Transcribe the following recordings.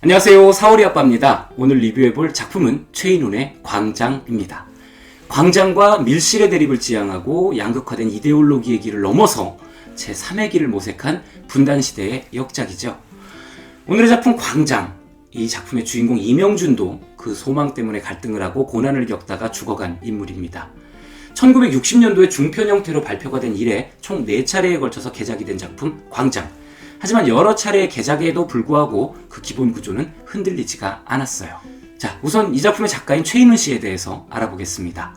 안녕하세요, 사월이 아빠입니다. 오늘 리뷰해볼 작품은 최인훈의 광장입니다. 광장과 밀실의 대립을 지향하고 양극화된 이데올로기의 길을 넘어서 제3의 길을 모색한 분단시대의 역작이죠. 오늘의 작품 광장, 이 작품의 주인공 이명준도 그 소망 때문에 갈등을 하고 고난을 겪다가 죽어간 인물입니다. 1960년도에 중편 형태로 발표가 된 이래 총 4차례에 걸쳐서 개작이 된 작품 광장. 하지만 여러 차례의 개작에도 불구하고 그 기본 구조는 흔들리지가 않았어요. 자, 우선 이 작품의 작가인 최인훈 씨에 대해서 알아보겠습니다.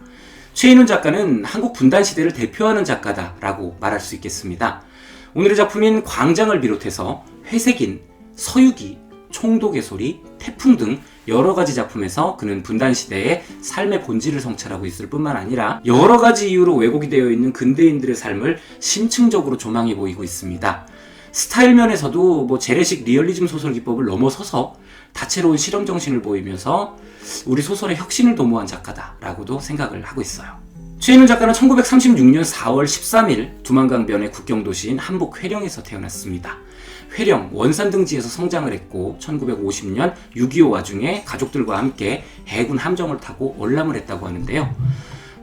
최인훈 작가는 한국 분단 시대를 대표하는 작가다라고 말할 수 있겠습니다. 오늘의 작품인 광장을 비롯해서 회색인, 서유기, 총독의 소리, 태풍 등 여러 가지 작품에서 그는 분단 시대의 삶의 본질을 성찰하고 있을 뿐만 아니라 여러 가지 이유로 왜곡이 되어 있는 근대인들의 삶을 심층적으로 조망해 보이고 있습니다. 스타일 면에서도 재래식 리얼리즘 소설 기법을 넘어서서 다채로운 실험 정신을 보이면서 우리 소설의 혁신을 도모한 작가다라고도 생각을 하고 있어요. 최인훈 작가는 1936년 4월 13일 두만강변의 국경도시인 한복 회령에서 태어났습니다. 회령, 원산 등지에서 성장을 했고 1950년 6.25 와중에 가족들과 함께 해군 함정을 타고 월남을 했다고 하는데요.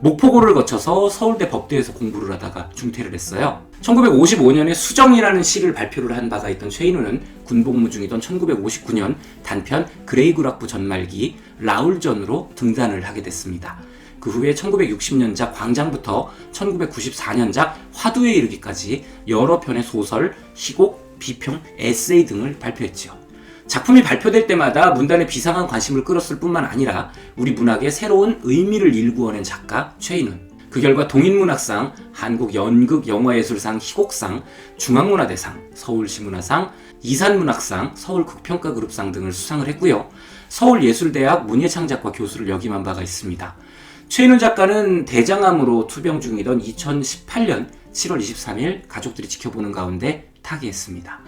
목포고를 거쳐서 서울대 법대에서 공부를 하다가 중퇴를 했어요. 1955년에 수정이라는 시를 발표를 한 바가 있던 최인훈은 군복무 중이던 1959년 단편 그레이굴악부 전말기 라울전으로 등단을 하게 됐습니다. 그 후에 1960년작 광장부터 1994년작 화두에 이르기까지 여러 편의 소설, 희곡, 비평, 에세이 등을 발표했지요. 작품이 발표될 때마다 문단에 비상한 관심을 끌었을 뿐만 아니라 우리 문학의 새로운 의미를 일구어낸 작가 최인훈. 그 결과 동인문학상, 한국연극영화예술상 희곡상, 중앙문화대상, 서울시문화상, 이산문학상, 서울극평가그룹상 등을 수상을 했고요. 서울예술대학 문예창작과 교수를 역임한 바가 있습니다. 최인훈 작가는 대장암으로 투병 중이던 2018년 7월 23일 가족들이 지켜보는 가운데 타계했습니다.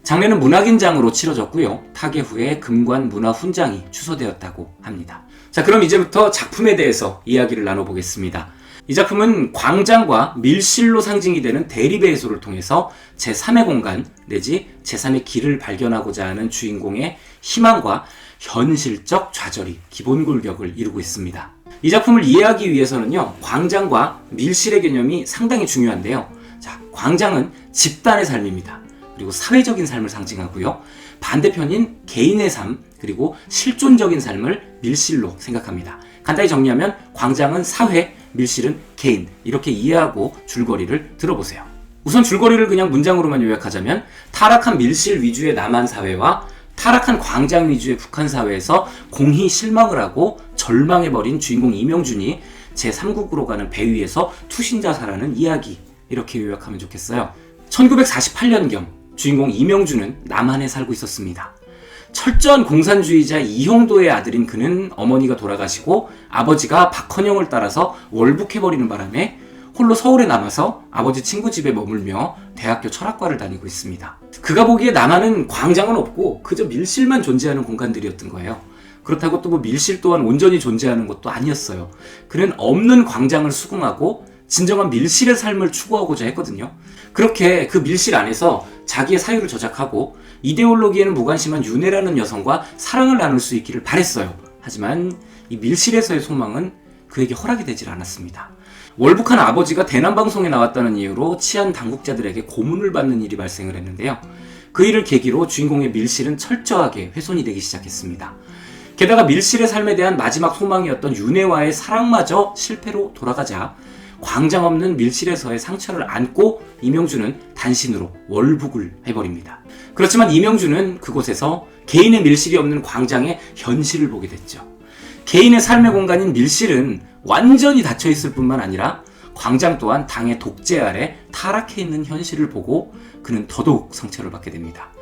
장례는 문학인장으로 치러졌고요. 타계 후에 금관 문화훈장이 추서되었다고 합니다. 자, 그럼 이제부터 작품에 대해서 이야기를 나눠보겠습니다. 이 작품은 광장과 밀실로 상징이 되는 대립의 해소를 통해서 제3의 공간 내지 제3의 길을 발견하고자 하는 주인공의 희망과 현실적 좌절이 기본 골격을 이루고 있습니다. 이 작품을 이해하기 위해서는요, 광장과 밀실의 개념이 상당히 중요한데요. 자, 광장은 집단의 삶입니다. 그리고 사회적인 삶을 상징하고요. 반대편인 개인의 삶, 그리고 실존적인 삶을 밀실로 생각합니다. 간단히 정리하면 광장은 사회, 밀실은 개인, 이렇게 이해하고 줄거리를 들어보세요. 우선 줄거리를 그냥 문장으로만 요약하자면 타락한 밀실 위주의 남한 사회와 타락한 광장 위주의 북한 사회에서 공히 실망을 하고 절망해버린 주인공 이명준이 제3국으로 가는 배 위에서 투신자사라는 이야기, 이렇게 요약하면 좋겠어요. 1948년경 주인공 이명준은 남한에 살고 있었습니다. 철저한 공산주의자 이형도의 아들인 그는 어머니가 돌아가시고 아버지가 박헌영을 따라서 월북해버리는 바람에 홀로 서울에 남아서 아버지 친구 집에 머물며 대학교 철학과를 다니고 있습니다. 그가 보기에 남한은 광장은 없고 그저 밀실만 존재하는 공간들이었던 거예요. 그렇다고 또 밀실 또한 온전히 존재하는 것도 아니었어요. 그는 없는 광장을 수긍하고 진정한 밀실의 삶을 추구하고자 했거든요. 그렇게 그 밀실 안에서 자기의 사유를 저작하고 이데올로기에는 무관심한 윤혜라는 여성과 사랑을 나눌 수 있기를 바랬어요. 하지만 이 밀실에서의 소망은 그에게 허락이 되질 않았습니다. 월북한 아버지가 대남방송에 나왔다는 이유로 치안 당국자들에게 고문을 받는 일이 발생을 했는데요. 그 일을 계기로 주인공의 밀실은 철저하게 훼손이 되기 시작했습니다. 게다가 밀실의 삶에 대한 마지막 소망이었던 윤혜와의 사랑마저 실패로 돌아가자 광장 없는 밀실에서의 상처를 안고 이명준은 단신으로 월북을 해버립니다. 그렇지만 이명준은 그곳에서 개인의 밀실이 없는 광장의 현실을 보게 됐죠. 개인의 삶의 공간인 밀실은 완전히 닫혀있을 뿐만 아니라 광장 또한 당의 독재 아래 타락해 있는 현실을 보고 그는 더더욱 상처를 받게 됩니다.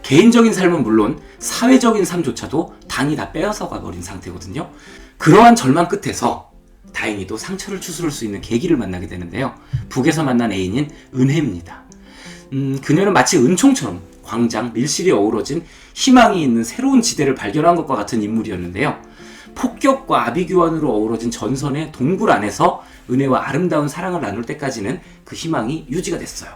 개인적인 삶은 물론 사회적인 삶조차도 당이 다 빼앗아 가버린 상태거든요. 그러한 절망 끝에서 다행히도 상처를 추스를 수 있는 계기를 만나게 되는데요. 북에서 만난 애인인 은혜입니다. 그녀는 마치 은총처럼 광장, 밀실이 어우러진 희망이 있는 새로운 지대를 발견한 것과 같은 인물이었는데요. 폭격과 아비규환으로 어우러진 전선의 동굴 안에서 은혜와 아름다운 사랑을 나눌 때까지는 그 희망이 유지가 됐어요.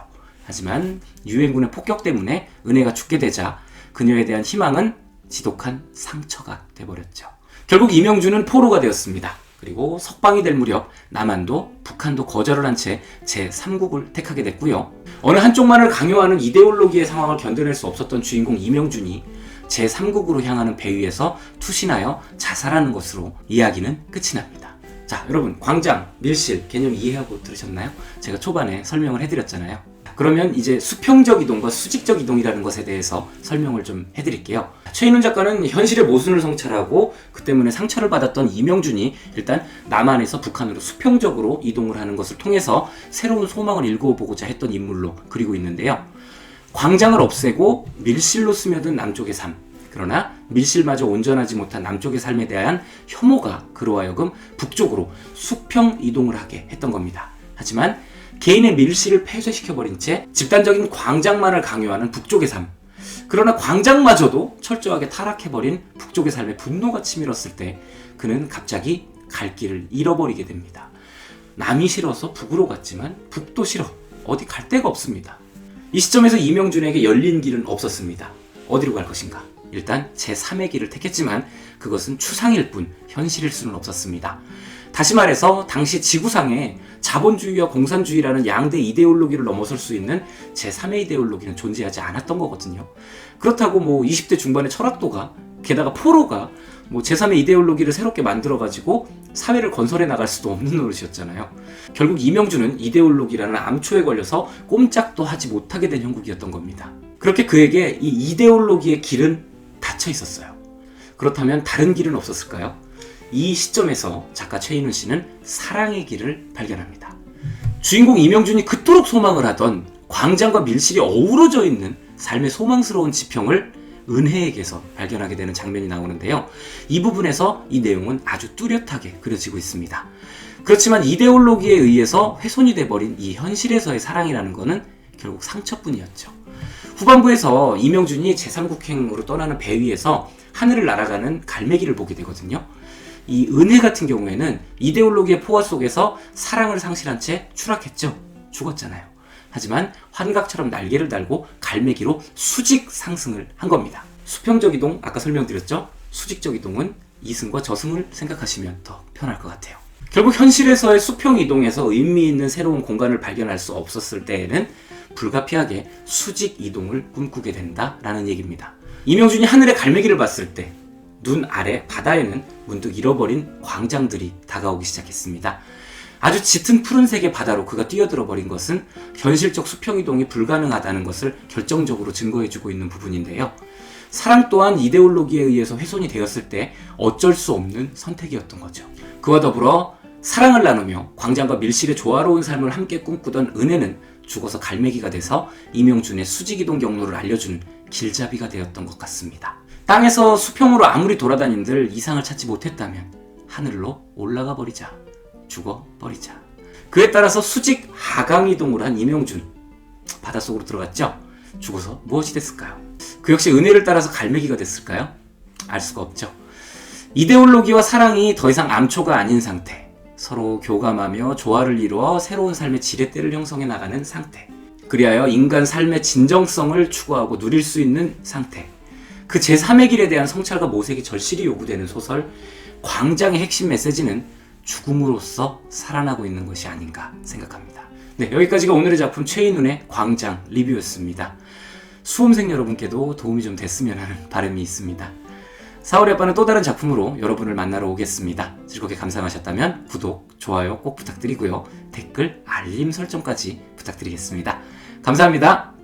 하지만 유엔군의 폭격 때문에 은혜가 죽게 되자 그녀에 대한 희망은 지독한 상처가 돼버렸죠. 결국 이명준은 포로가 되었습니다. 그리고 석방이 될 무렵 남한도 북한도 거절을 한 채 제3국을 택하게 됐고요. 어느 한쪽만을 강요하는 이데올로기의 상황을 견뎌낼 수 없었던 주인공 이명준이 제3국으로 향하는 배 위에서 투신하여 자살하는 것으로 이야기는 끝이 납니다. 자, 여러분, 광장, 밀실 개념 이해하고 들으셨나요? 제가 초반에 설명을 해드렸잖아요. 그러면 이제 수평적 이동과 수직적 이동이라는 것에 대해서 설명을 좀 해드릴게요. 최인훈 작가는 현실의 모순을 성찰하고 그 때문에 상처를 받았던 이명준이 일단 남한에서 북한으로 수평적으로 이동을 하는 것을 통해서 새로운 소망을 일구어보고자 했던 인물로 그리고 있는데요. 광장을 없애고 밀실로 스며든 남쪽의 삶, 그러나 밀실마저 온전하지 못한 남쪽의 삶에 대한 혐오가 그로 하여금 북쪽으로 수평 이동을 하게 했던 겁니다. 하지만 개인의 밀실을 폐쇄시켜버린 채 집단적인 광장만을 강요하는 북쪽의 삶, 그러나 광장마저도 철저하게 타락해버린 북쪽의 삶에 분노가 치밀었을 때 그는 갑자기 갈 길을 잃어버리게 됩니다. 남이 싫어서 북으로 갔지만 북도 싫어, 어디 갈 데가 없습니다. 이 시점에서 이명준에게 열린 길은 없었습니다. 어디로 갈 것인가? 일단 제3의 길을 택했지만 그것은 추상일 뿐 현실일 수는 없었습니다. 다시 말해서 당시 지구상에 자본주의와 공산주의라는 양대 이데올로기를 넘어설 수 있는 제3의 이데올로기는 존재하지 않았던 거거든요. 그렇다고 20대 중반의 철학도가, 게다가 포로가 제3의 이데올로기를 새롭게 만들어가지고 사회를 건설해 나갈 수도 없는 노릇이었잖아요. 결국 이명준은 이데올로기라는 암초에 걸려서 꼼짝도 하지 못하게 된 형국이었던 겁니다. 그렇게 그에게 이 이데올로기의 길은 닫혀 있었어요. 그렇다면 다른 길은 없었을까요? 이 시점에서 작가 최인훈 씨는 사랑의 길을 발견합니다. 주인공 이명준이 그토록 소망을 하던 광장과 밀실이 어우러져 있는 삶의 소망스러운 지평을 은혜에게서 발견하게 되는 장면이 나오는데요. 이 부분에서 이 내용은 아주 뚜렷하게 그려지고 있습니다. 그렇지만 이데올로기에 의해서 훼손이 돼버린 이 현실에서의 사랑이라는 것은 결국 상처뿐이었죠. 후반부에서 이명준이 제3국행으로 떠나는 배 위에서 하늘을 날아가는 갈매기를 보게 되거든요. 이 은혜 같은 경우에는 이데올로기의 포화 속에서 사랑을 상실한 채 추락했죠. 죽었잖아요. 하지만 환각처럼 날개를 달고 갈매기로 수직 상승을 한 겁니다. 수평적 이동, 아까 설명드렸죠? 수직적 이동은 이승과 저승을 생각하시면 더 편할 것 같아요. 결국 현실에서의 수평 이동에서 의미 있는 새로운 공간을 발견할 수 없었을 때에는 불가피하게 수직 이동을 꿈꾸게 된다라는 얘기입니다. 이명준이 하늘의 갈매기를 봤을 때 눈 아래 바다에는 문득 잃어버린 광장들이 다가오기 시작했습니다. 아주 짙은 푸른색의 바다로 그가 뛰어들어 버린 것은 현실적 수평이동이 불가능하다는 것을 결정적으로 증거해주고 있는 부분인데요. 사랑 또한 이데올로기에 의해서 훼손이 되었을 때 어쩔 수 없는 선택이었던 거죠. 그와 더불어 사랑을 나누며 광장과 밀실의 조화로운 삶을 함께 꿈꾸던 은혜는 죽어서 갈매기가 돼서 이명준의 수직이동 경로를 알려주는 길잡이가 되었던 것 같습니다. 땅에서 수평으로 아무리 돌아다닌들 이상을 찾지 못했다면 하늘로 올라가 버리자. 죽어버리자. 그에 따라서 수직 하강이동을 한 이명준, 바닷속으로 들어갔죠? 죽어서 무엇이 됐을까요? 그 역시 은혜를 따라서 갈매기가 됐을까요? 알 수가 없죠. 이데올로기와 사랑이 더 이상 암초가 아닌 상태, 서로 교감하며 조화를 이루어 새로운 삶의 지렛대를 형성해 나가는 상태, 그리하여 인간 삶의 진정성을 추구하고 누릴 수 있는 상태, 그 제3의 길에 대한 성찰과 모색이 절실히 요구되는 소설 광장의 핵심 메시지는 죽음으로써 살아나고 있는 것이 아닌가 생각합니다. 네, 여기까지가 오늘의 작품 최인훈의 광장 리뷰였습니다. 수험생 여러분께도 도움이 좀 됐으면 하는 바람이 있습니다. 4월의 아빠는 또 다른 작품으로 여러분을 만나러 오겠습니다. 즐겁게 감상하셨다면 구독, 좋아요 꼭 부탁드리고요. 댓글, 알림 설정까지 부탁드리겠습니다. 감사합니다.